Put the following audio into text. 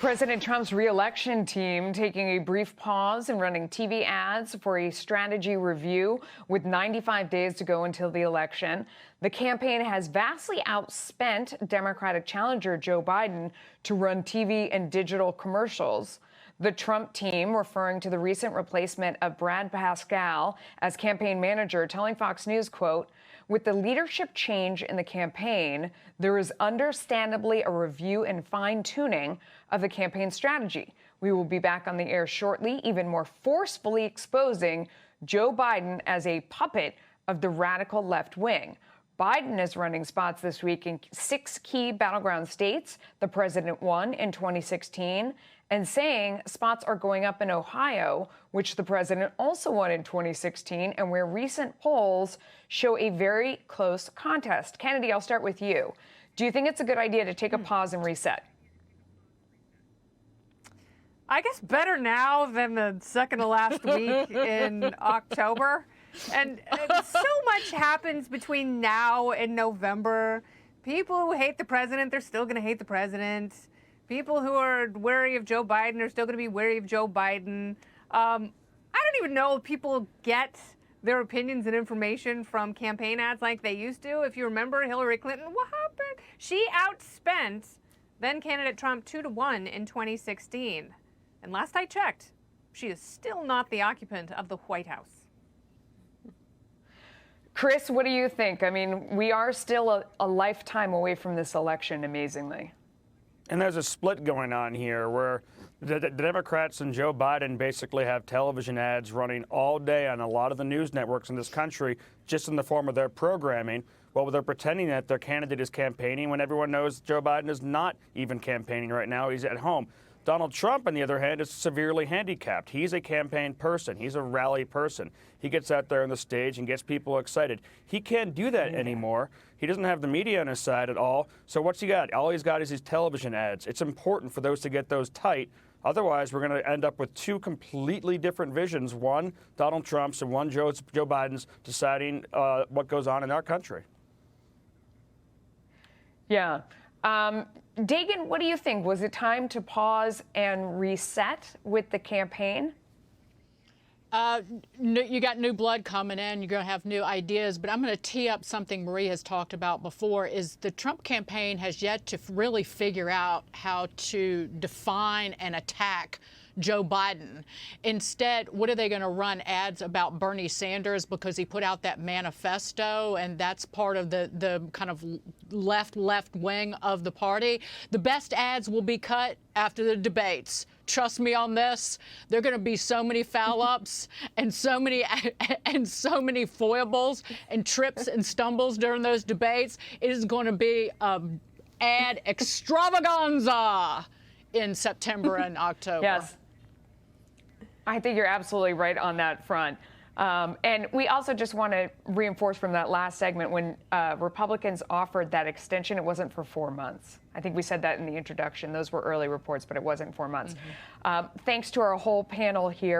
President Trump's re-election team taking a brief pause and running TV ads for a strategy review with 95 days to go until the election. The campaign has vastly outspent Democratic challenger Joe Biden to run TV and digital commercials. The Trump team, referring to the recent replacement of Brad Pascal as campaign manager, telling Fox News, quote, "With the leadership change in the campaign, there is understandably a review and fine-tuning of the campaign strategy. We will be back on the air shortly, even more forcefully exposing Joe Biden as a puppet of the radical left wing." Biden is running spots this week in 6 key battleground states the president won in 2016, and saying spots are going up in Ohio, which the president also won in 2016, and where recent polls show a very close contest. Kennedy, I'll start with you. Do you think it's a good idea to take a pause and reset? I guess better now than the second to last week in October. And so much happens between now and November. People who hate the president, they're still going to hate the president. People who are wary of Joe Biden are still going to be wary of Joe Biden. I don't even know if people get their opinions and information from campaign ads like they used to. If you remember Hillary Clinton, what happened? She outspent then candidate Trump 2-1 in 2016. And last I checked, she is still not the occupant of the White House. Chris, what do you think? I mean, we are still a lifetime away from this election, amazingly. And there's a split going on here where the Democrats and Joe Biden basically have television ads running all day on a lot of the news networks in this country, just in the form of their programming. Well, they're pretending that their candidate is campaigning when everyone knows Joe Biden is not even campaigning right now. He's at home. Donald Trump, on the other hand, is severely handicapped. He's a campaign person. He's a rally person. He gets out there on the stage and gets people excited. He can't do that anymore. He doesn't have the media on his side at all. So what's he got? All he's got is these television ads. It's important for those to get those tight. Otherwise, we're going to end up with 2 completely different visions. One, Donald Trump's, and one, Joe Biden's, deciding what goes on in our country. Yeah. Dagan, what do you think? Was it time to pause and reset with the campaign? You got new blood coming in. You're going to have new ideas. But I'm going to tee up something Marie has talked about before, is the Trump campaign has yet to really figure out how to define and attack Joe Biden. Instead, what are they going to run ads about Bernie Sanders because he put out that manifesto, and that's part of the kind of left wing of the party? The best ads will be cut after the debates. Trust me on this. There are going to be so many foul-ups and so many foibles and trips and stumbles during those debates. It is going to be ad extravaganza in September and October. Yes. I think you're absolutely right on that front. And we also just want to reinforce from that last segment, when Republicans offered that extension, it wasn't for 4 months. I think we said that in the introduction. Those were early reports, but it wasn't 4 months. Thanks to our whole panel here.